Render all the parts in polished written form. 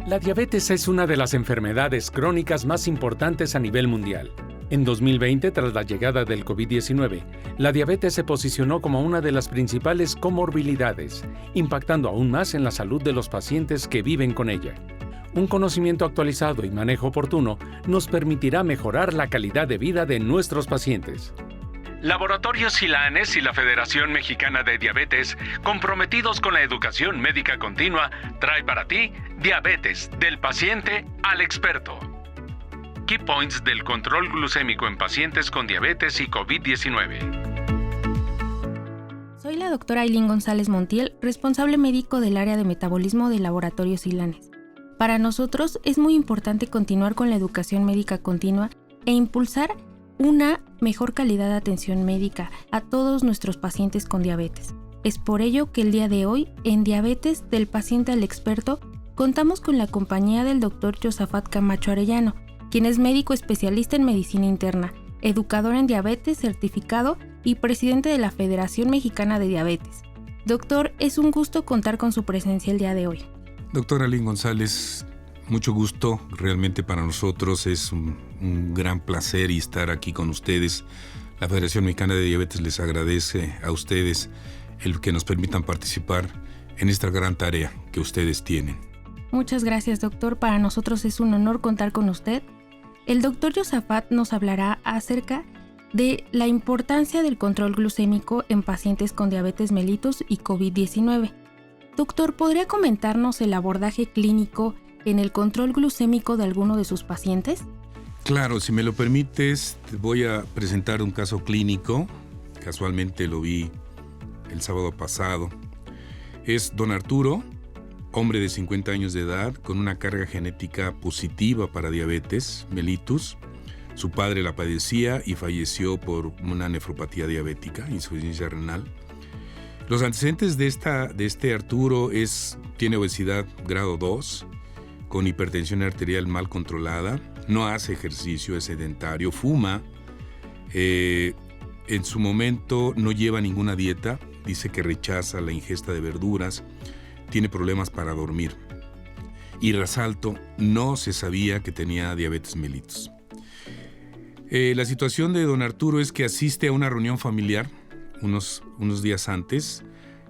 La diabetes es una de las enfermedades crónicas más importantes a nivel mundial. En 2020, tras la llegada del COVID-19, la diabetes se posicionó como una de las principales comorbilidades, impactando aún más en la salud de los pacientes que viven con ella. Un conocimiento actualizado y manejo oportuno nos permitirá mejorar la calidad de vida de nuestros pacientes. Laboratorios Silanes y la Federación Mexicana de Diabetes, comprometidos con la educación médica continua, trae para ti Diabetes, del paciente al experto. Key Points del control glucémico en pacientes con diabetes y COVID-19. Soy la doctora Ailín González Montiel, responsable médico del área de metabolismo del Laboratorio Silanes. Para nosotros es muy importante continuar con la educación médica continua e impulsar una mejor calidad de atención médica a todos nuestros pacientes con diabetes. Es por ello que el día de hoy, en Diabetes, del paciente al experto, contamos con la compañía del Dr. Josafat Camacho Arellano, quien es médico especialista en medicina interna, educador en diabetes certificado y presidente de la Federación Mexicana de Diabetes. Doctor, es un gusto contar con su presencia el día de hoy. Doctora Ailín González, mucho gusto. Realmente para nosotros es un gran placer estar aquí con ustedes. La Federación Mexicana de Diabetes les agradece a ustedes el que nos permitan participar en esta gran tarea que ustedes tienen. Muchas gracias, doctor. Para nosotros es un honor contar con usted. El doctor Josafat nos hablará acerca de la importancia del control glucémico en pacientes con diabetes mellitus y COVID-19. Doctor, ¿podría comentarnos el abordaje clínico en el control glucémico de alguno de sus pacientes? Claro, si me lo permites, te voy a presentar un caso clínico. Casualmente lo vi el sábado pasado. Es don Arturo, hombre de 50 años de edad, con una carga genética positiva para diabetes mellitus. Su padre la padecía y falleció por una nefropatía diabética, insuficiencia renal. Los antecedentes de este Arturo tiene obesidad grado 2, con hipertensión arterial mal controlada, no hace ejercicio, es sedentario, fuma, en su momento no lleva ninguna dieta, dice que rechaza la ingesta de verduras, tiene problemas para dormir. Y resalto, no se sabía que tenía diabetes mellitus. La situación de don Arturo es que asiste a una reunión familiar unos días antes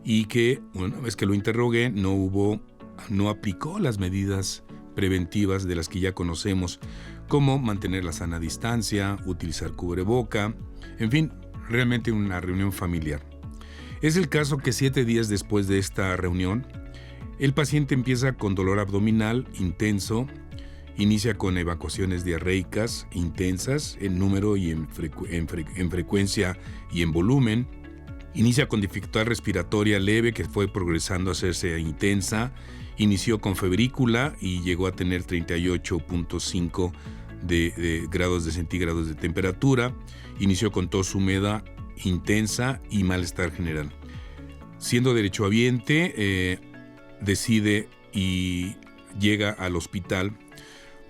y que una vez que lo interrogué no aplicó las medidas preventivas de las que ya conocemos, como mantener la sana distancia, utilizar cubreboca, en fin, realmente una reunión familiar. Es el caso que 7 días después de esta reunión, el paciente empieza con dolor abdominal intenso, inicia con evacuaciones diarreicas intensas en número y en frecuencia y en volumen, inicia con dificultad respiratoria leve que fue progresando a hacerse intensa, inició con febrícula y llegó a tener 38.5 de grados de centígrados de temperatura, inició con tos húmeda intensa y malestar general. Siendo derechohabiente, decide y llega al hospital,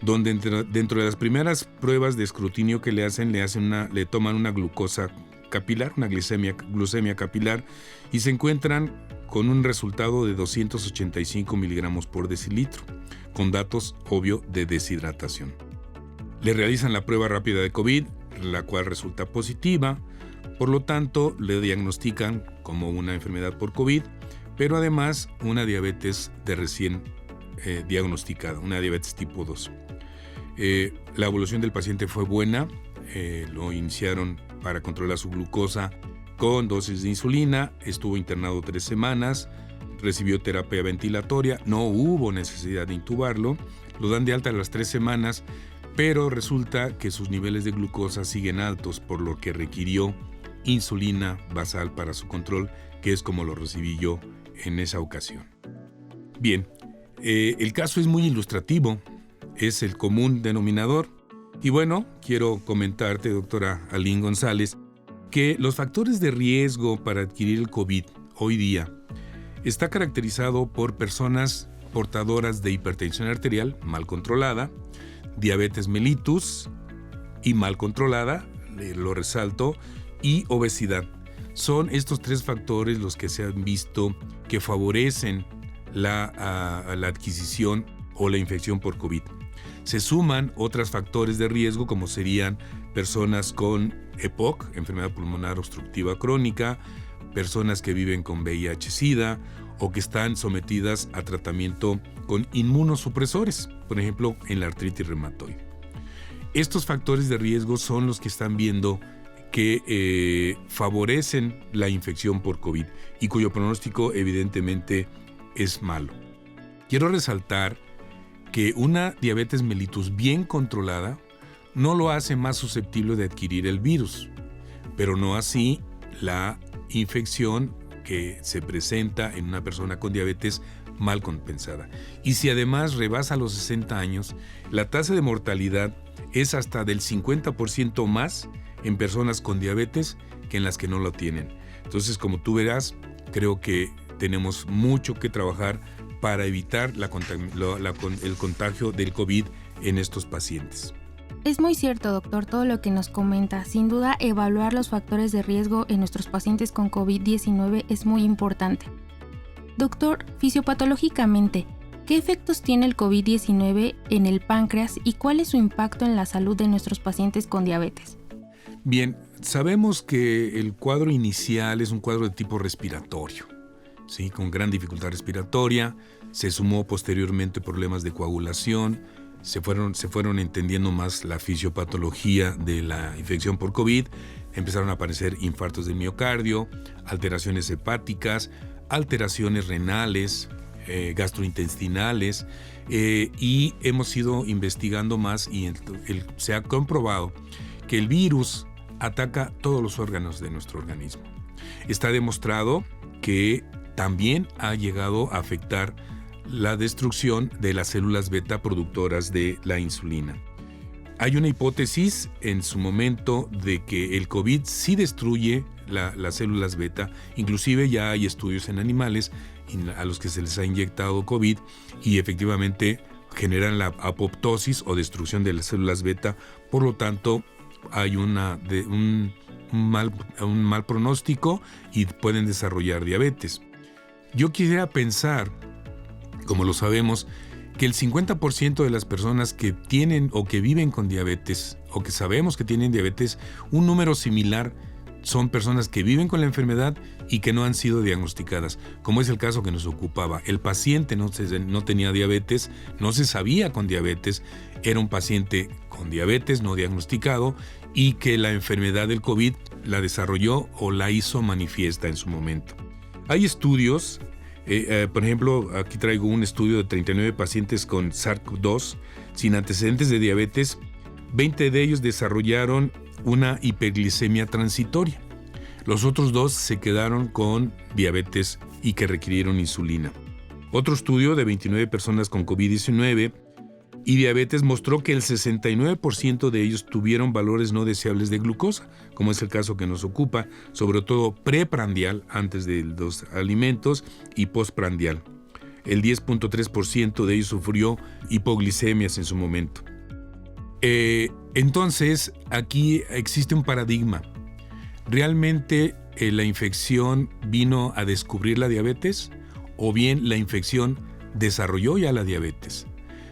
donde dentro de las primeras pruebas de escrutinio que le toman una glucosa capilar, una glucemia capilar, y se encuentran con un resultado de 285 miligramos por decilitro, con datos, obvio, de deshidratación. Le realizan la prueba rápida de COVID, la cual resulta positiva, por lo tanto, le diagnostican como una enfermedad por COVID, pero además una diabetes de recién diagnosticada, una diabetes tipo 2. La evolución del paciente fue buena, lo iniciaron para controlar su glucosa con dosis de insulina, estuvo internado 3 semanas, recibió terapia ventilatoria, no hubo necesidad de intubarlo, lo dan de alta a las 3 semanas, pero resulta que sus niveles de glucosa siguen altos, por lo que requirió insulina basal para su control, que es como lo recibí yo en esa ocasión. Bien, el caso es muy ilustrativo, es el común denominador. Y bueno, quiero comentarte, doctora Ailín González, que los factores de riesgo para adquirir el COVID hoy día está caracterizado por personas portadoras de hipertensión arterial mal controlada, diabetes mellitus y mal controlada, lo resalto, y obesidad. Son estos 3 factores los que se han visto que favorecen la adquisición o la infección por COVID. Se suman otros factores de riesgo como serían personas con EPOC, enfermedad pulmonar obstructiva crónica, personas que viven con VIH-Sida o que están sometidas a tratamiento con inmunosupresores, por ejemplo, en la artritis reumatoide. Estos factores de riesgo son los que están viendo que favorecen la infección por COVID y cuyo pronóstico evidentemente es malo. Quiero resaltar que una diabetes mellitus bien controlada no lo hace más susceptible de adquirir el virus, pero no así la infección que se presenta en una persona con diabetes mal compensada. Y si además rebasa los 60 años, la tasa de mortalidad es hasta del 50% más en personas con diabetes que en las que no lo tienen. Entonces, como tú verás, creo que tenemos mucho que trabajar para evitar el contagio del COVID en estos pacientes. Es muy cierto, doctor, todo lo que nos comenta. Sin duda, evaluar los factores de riesgo en nuestros pacientes con COVID-19 es muy importante. Doctor, fisiopatológicamente, ¿qué efectos tiene el COVID-19 en el páncreas y cuál es su impacto en la salud de nuestros pacientes con diabetes? Bien, sabemos que el cuadro inicial es un cuadro de tipo respiratorio, ¿sí? Con gran dificultad respiratoria, se sumó posteriormente problemas de coagulación, se fueron entendiendo más la fisiopatología de la infección por COVID, empezaron a aparecer infartos del miocardio, alteraciones hepáticas, alteraciones renales, gastrointestinales, y hemos ido investigando más y se ha comprobado que el virus ataca todos los órganos de nuestro organismo. Está demostrado que también ha llegado a afectar la destrucción de las células beta productoras de la insulina. Hay una hipótesis en su momento de que el COVID sí destruye las células beta, inclusive ya hay estudios en animales a los que se les ha inyectado COVID y efectivamente generan la apoptosis o destrucción de las células beta, por lo tanto hay un mal pronóstico y pueden desarrollar diabetes. Yo quisiera pensar, como lo sabemos, que el 50% de las personas que tienen o que viven con diabetes o que sabemos que tienen diabetes, un número similar son personas que viven con la enfermedad y que no han sido diagnosticadas, como es el caso que nos ocupaba. El paciente no tenía diabetes, no se sabía con diabetes, era un paciente con diabetes no diagnosticado y que la enfermedad del COVID la desarrolló o la hizo manifiesta en su momento. Hay estudios, por ejemplo, aquí traigo un estudio de 39 pacientes con SARS-CoV-2 sin antecedentes de diabetes. 20 de ellos desarrollaron una hiperglicemia transitoria. Los otros 2 se quedaron con diabetes y que requirieron insulina. Otro estudio de 29 personas con COVID-19 y diabetes mostró que el 69% de ellos tuvieron valores no deseables de glucosa, como es el caso que nos ocupa, sobre todo preprandial, antes de los alimentos, y postprandial. El 10.3% de ellos sufrió hipoglicemias en su momento. Entonces, aquí existe un paradigma. ¿Realmente la infección vino a descubrir la diabetes o bien la infección desarrolló ya la diabetes?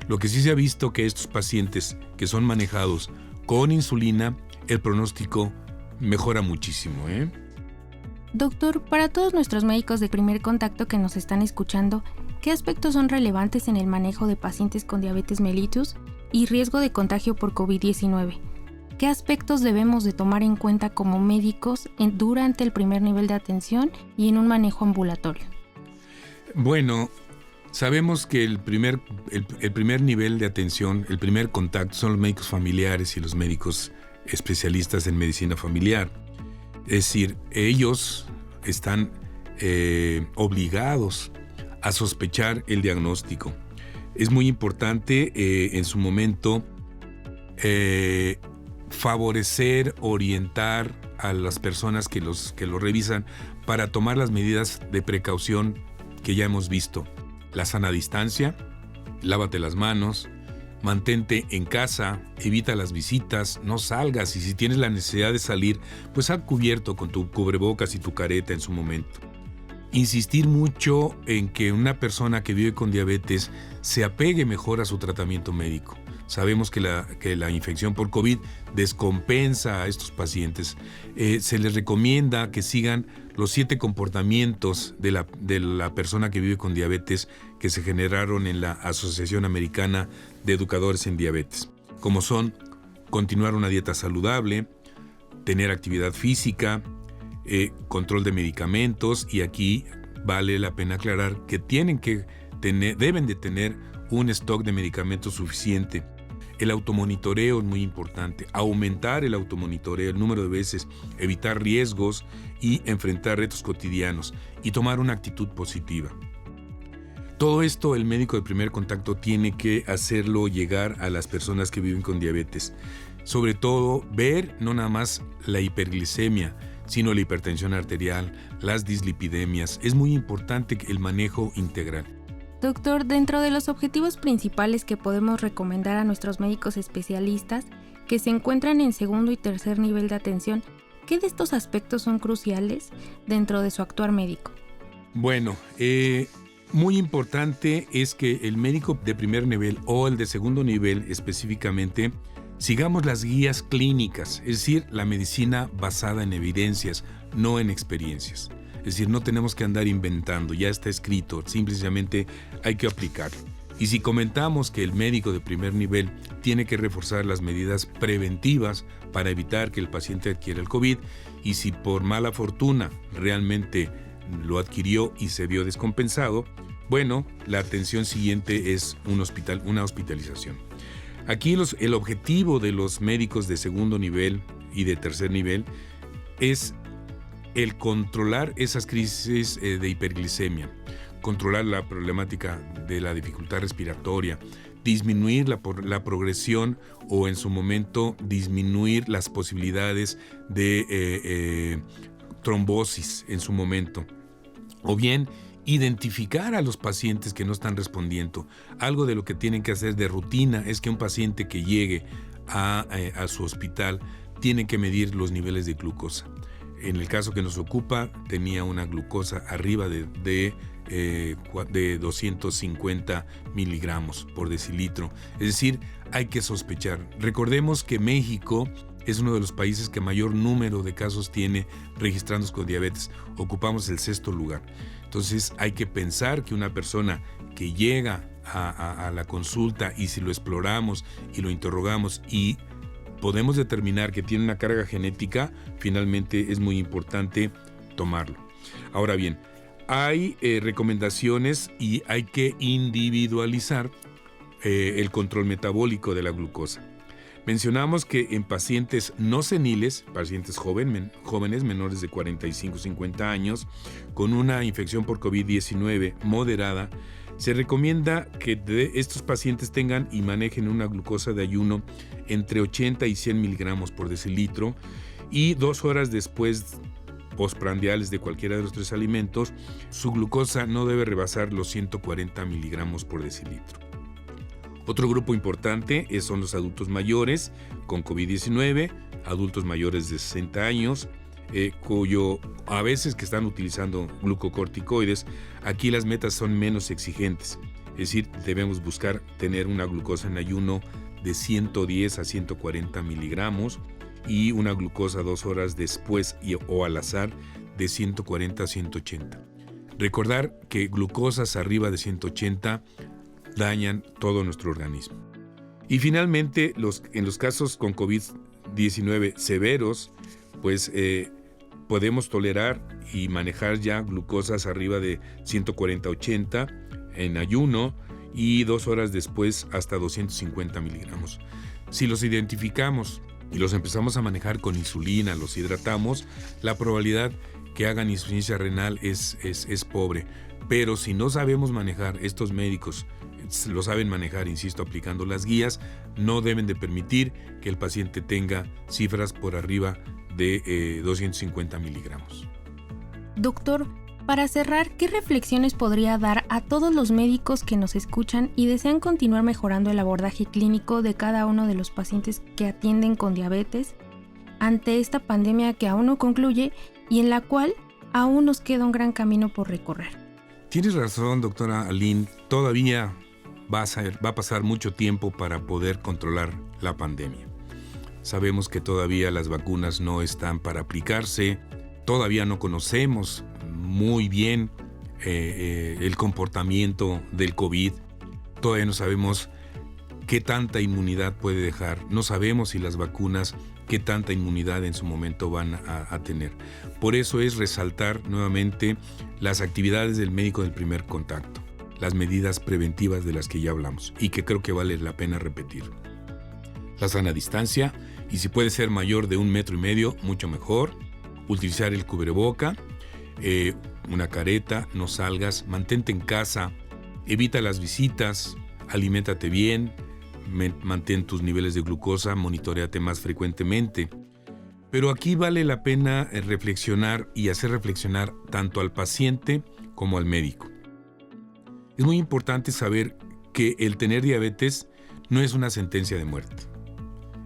Lo que sí se ha visto que estos pacientes que son manejados con insulina, el pronóstico mejora muchísimo, Doctor, para todos nuestros médicos de primer contacto que nos están escuchando, ¿qué aspectos son relevantes en el manejo de pacientes con diabetes mellitus y riesgo de contagio por COVID-19? ¿Qué aspectos debemos de tomar en cuenta como médicos durante el primer nivel de atención y en un manejo ambulatorio? Bueno, sabemos que el primer nivel de atención, el primer contacto son los médicos familiares y los médicos especialistas en medicina familiar. Es decir, ellos están obligados a sospechar el diagnóstico. Es muy importante en su momento favorecer, orientar a las personas que lo revisan para tomar las medidas de precaución que ya hemos visto. La sana distancia, lávate las manos, mantente en casa, evita las visitas, no salgas y si tienes la necesidad de salir, pues haz cubierto con tu cubrebocas y tu careta en su momento. insistir mucho en que una persona que vive con diabetes se apegue mejor a su tratamiento médico. Sabemos que la infección por COVID descompensa a estos pacientes. Se les recomienda que sigan los 7 comportamientos de la persona que vive con diabetes que se generaron en la Asociación Americana de Educadores en Diabetes, como son continuar una dieta saludable, tener actividad física, control de medicamentos, y aquí vale la pena aclarar que deben de tener un stock de medicamentos suficiente. El automonitoreo es muy importante, aumentar el automonitoreo, el número de veces, evitar riesgos y enfrentar retos cotidianos y tomar una actitud positiva. Todo esto el médico de primer contacto tiene que hacerlo llegar a las personas que viven con diabetes. Sobre todo, ver no nada más la hiperglicemia, sino la hipertensión arterial, las dislipidemias. Es muy importante el manejo integral. Doctor, dentro de los objetivos principales que podemos recomendar a nuestros médicos especialistas que se encuentran en segundo y tercer nivel de atención, ¿qué de estos aspectos son cruciales dentro de su actuar médico? Bueno, muy importante es que el médico de primer nivel o el de segundo nivel específicamente sigamos las guías clínicas, es decir, la medicina basada en evidencias, no en experiencias. Es decir, no tenemos que andar inventando, ya está escrito, simplemente hay que aplicarlo. Y si comentamos que el médico de primer nivel tiene que reforzar las medidas preventivas para evitar que el paciente adquiera el COVID, y si por mala fortuna realmente lo adquirió y se vio descompensado, bueno, la atención siguiente es una hospitalización. Aquí el objetivo de los médicos de segundo nivel y de tercer nivel es el controlar esas crisis de hiperglicemia, controlar la problemática de la dificultad respiratoria, disminuir la progresión o en su momento disminuir las posibilidades de trombosis en su momento, o bien identificar a los pacientes que no están respondiendo. Algo de lo que tienen que hacer de rutina es que un paciente que llegue a su hospital tiene que medir los niveles de glucosa. En el caso que nos ocupa, tenía una glucosa arriba de 250 miligramos por decilitro. Es decir, hay que sospechar. Recordemos que México es uno de los países que mayor número de casos tiene registrados con diabetes. Ocupamos el 6º lugar. Entonces hay que pensar que una persona que llega a la consulta y si lo exploramos y lo interrogamos y podemos determinar que tiene una carga genética, finalmente es muy importante tomarlo. Ahora bien, hay recomendaciones y hay que individualizar el control metabólico de la glucosa. Mencionamos que en pacientes no seniles, pacientes jóvenes menores de 45-50 años, con una infección por COVID-19 moderada, se recomienda que estos pacientes tengan y manejen una glucosa de ayuno entre 80 y 100 miligramos por decilitro y 2 horas después, postprandiales de cualquiera de los 3 alimentos, su glucosa no debe rebasar los 140 miligramos por decilitro. Otro grupo importante son los adultos mayores con COVID-19, adultos mayores de 60 años, a veces que están utilizando glucocorticoides. Aquí las metas son menos exigentes, es decir, debemos buscar tener una glucosa en ayuno de 110 a 140 miligramos y una glucosa 2 horas después o al azar de 140 a 180. Recordar que glucosas arriba de 180 dañan todo nuestro organismo. Y finalmente, en los casos con COVID-19 severos, pues podemos tolerar y manejar ya glucosas arriba de 140-80 en ayuno y 2 horas después hasta 250 miligramos. Si los identificamos y los empezamos a manejar con insulina, los hidratamos, la probabilidad que hagan insuficiencia renal es pobre. Pero si no sabemos manejar, estos médicos lo saben manejar, insisto, aplicando las guías, no deben de permitir que el paciente tenga cifras por arriba de 250 miligramos. Doctor, para cerrar, ¿qué reflexiones podría dar a todos los médicos que nos escuchan y desean continuar mejorando el abordaje clínico de cada uno de los pacientes que atienden con diabetes ante esta pandemia que aún no concluye y en la cual aún nos queda un gran camino por recorrer. Tienes razón, doctora Aline. Todavía va a pasar mucho tiempo para poder controlar la pandemia. Sabemos que todavía las vacunas no están para aplicarse. Todavía no conocemos muy bien el comportamiento del COVID. Todavía no sabemos qué tanta inmunidad puede dejar. No sabemos si las vacunas, qué tanta inmunidad en su momento van a tener. Por eso es resaltar nuevamente las actividades del médico del primer contacto, las medidas preventivas de las que ya hablamos y que creo que vale la pena repetir. La sana distancia, y si puede ser mayor de 1,5 metros, mucho mejor. Utilizar el cubreboca, una careta, no salgas, mantente en casa, evita las visitas, aliméntate bien, mantén tus niveles de glucosa, monitoréate más frecuentemente. Pero aquí vale la pena reflexionar y hacer reflexionar tanto al paciente como al médico. Es muy importante saber que el tener diabetes no es una sentencia de muerte.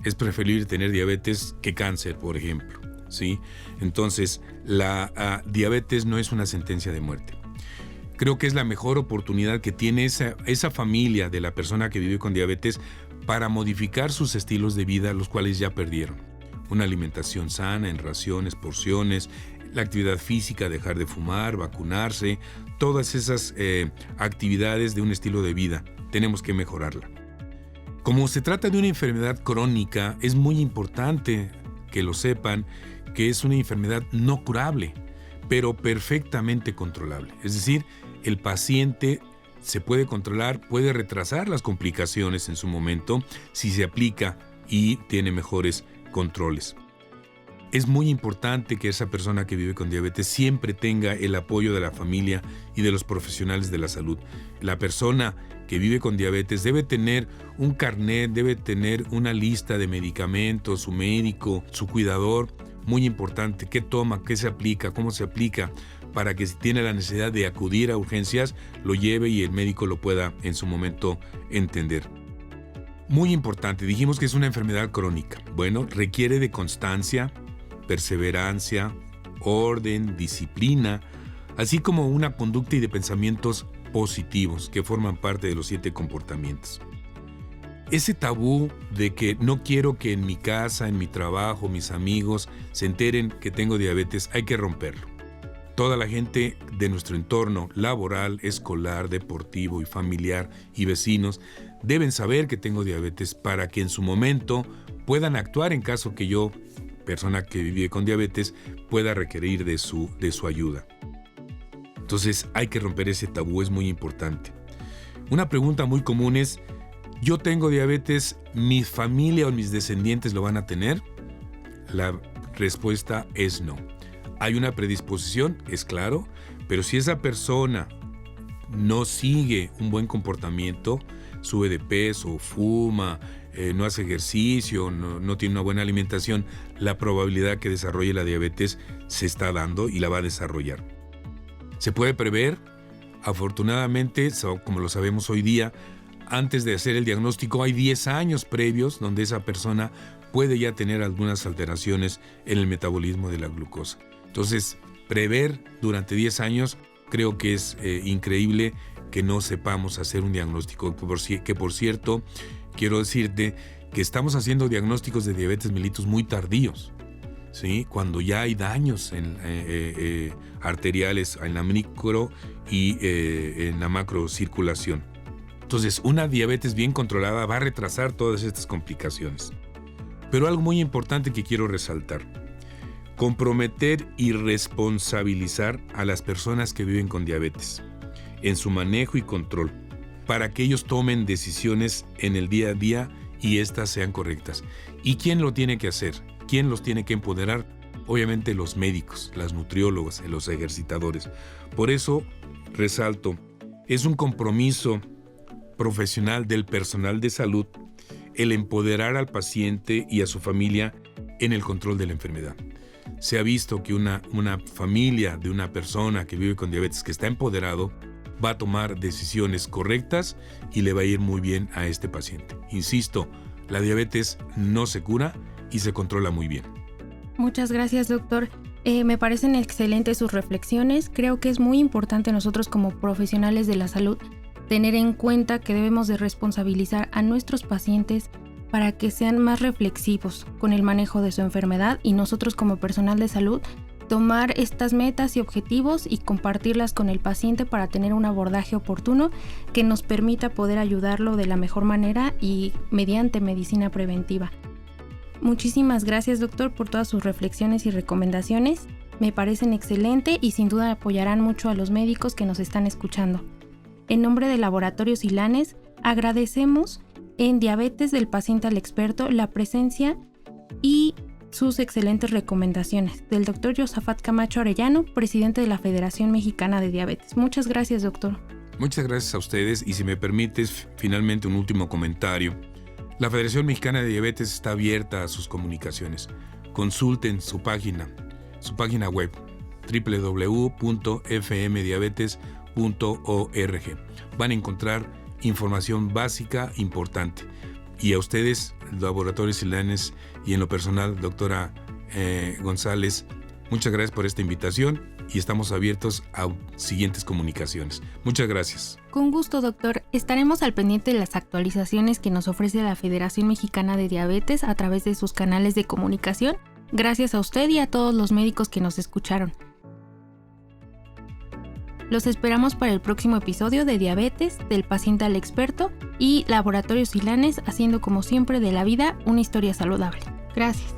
Es preferible tener diabetes que cáncer, por ejemplo, ¿sí? Entonces, la diabetes no es una sentencia de muerte. Creo que es la mejor oportunidad que tiene esa familia de la persona que vive con diabetes para modificar sus estilos de vida, los cuales ya perdieron. Una alimentación sana, en raciones, porciones, la actividad física, dejar de fumar, vacunarse, todas esas actividades de un estilo de vida, tenemos que mejorarla. Como se trata de una enfermedad crónica, es muy importante que lo sepan que es una enfermedad no curable, pero perfectamente controlable. Es decir, el paciente se puede controlar, puede retrasar las complicaciones en su momento si se aplica y tiene mejores controles. Es muy importante que esa persona que vive con diabetes siempre tenga el apoyo de la familia y de los profesionales de la salud. La persona que vive con diabetes debe tener un carnet, debe tener una lista de medicamentos, su médico, su cuidador, muy importante, qué toma, qué se aplica, cómo se aplica, para que si tiene la necesidad de acudir a urgencias, lo lleve y el médico lo pueda en su momento entender. Muy importante, dijimos que es una enfermedad crónica. Bueno, requiere de constancia, perseverancia, orden, disciplina, así como una conducta y de pensamientos positivos que forman parte de los 7 comportamientos. Ese tabú de que no quiero que en mi casa, en mi trabajo, mis amigos se enteren que tengo diabetes, hay que romperlo. Toda la gente de nuestro entorno laboral, escolar, deportivo y familiar y vecinos deben saber que tengo diabetes para que en su momento puedan actuar en caso que yo, persona que vive con diabetes, pueda requerir de su ayuda. Entonces hay que romper ese tabú, es muy importante. Una pregunta muy común es, ¿yo tengo diabetes, mi familia o mis descendientes lo van a tener? La respuesta es no. Hay una predisposición, es claro, pero si esa persona no sigue un buen comportamiento, sube de peso, fuma, no hace ejercicio, no tiene una buena alimentación, la probabilidad que desarrolle la diabetes se está dando y la va a desarrollar. Se puede prever, afortunadamente, como lo sabemos hoy día, antes de hacer el diagnóstico hay 10 años previos donde esa persona puede ya tener algunas alteraciones en el metabolismo de la glucosa. Entonces, prever durante 10 años creo que es increíble que no sepamos hacer un diagnóstico, que por cierto, quiero decirte que estamos haciendo diagnósticos de diabetes mellitus muy tardíos, ¿sí? Cuando ya hay daños arteriales en la micro y en la macrocirculación. Entonces, una diabetes bien controlada va a retrasar todas estas complicaciones. Pero algo muy importante que quiero resaltar: comprometer y responsabilizar a las personas que viven con diabetes en su manejo y control para que ellos tomen decisiones en el día a día y éstas sean correctas. ¿Y quién lo tiene que hacer? ¿Quién los tiene que empoderar? Obviamente los médicos, las nutriólogas, los ejercitadores. Por eso resalto, es un compromiso profesional del personal de salud el empoderar al paciente y a su familia en el control de la enfermedad. Se ha visto que una familia de una persona que vive con diabetes que está empoderado va a tomar decisiones correctas y le va a ir muy bien a este paciente. Insisto, la diabetes no se cura y se controla muy bien. Muchas gracias, doctor. Me parecen excelentes sus reflexiones. Creo que es muy importante nosotros como profesionales de la salud tener en cuenta que debemos de responsabilizar a nuestros pacientes para que sean más reflexivos con el manejo de su enfermedad y nosotros como personal de salud tomar estas metas y objetivos y compartirlas con el paciente para tener un abordaje oportuno que nos permita poder ayudarlo de la mejor manera y mediante medicina preventiva. Muchísimas gracias, doctor, por todas sus reflexiones y recomendaciones. Me parecen excelentes y sin duda apoyarán mucho a los médicos que nos están escuchando. En nombre de Laboratorios Illanes, agradecemos en Diabetes del Paciente al Experto la presencia y sus excelentes recomendaciones del doctor Josafat Camacho Arellano, presidente de la Federación Mexicana de Diabetes. Muchas gracias, doctor. Muchas gracias a ustedes y si me permites, finalmente un último comentario. La Federación Mexicana de Diabetes está abierta a sus comunicaciones. Consulten su página web www.fmdiabetes.org. Van a encontrar información básica importante. Y a ustedes, Laboratorios Illanes, y en lo personal, doctora González, muchas gracias por esta invitación y estamos abiertos a siguientes comunicaciones. Muchas gracias. Con gusto, doctor. Estaremos al pendiente de las actualizaciones que nos ofrece la Federación Mexicana de Diabetes a través de sus canales de comunicación. Gracias a usted y a todos los médicos que nos escucharon. Los esperamos para el próximo episodio de Diabetes del Paciente al Experto y Laboratorios Illanes, haciendo como siempre de la vida una historia saludable. Gracias.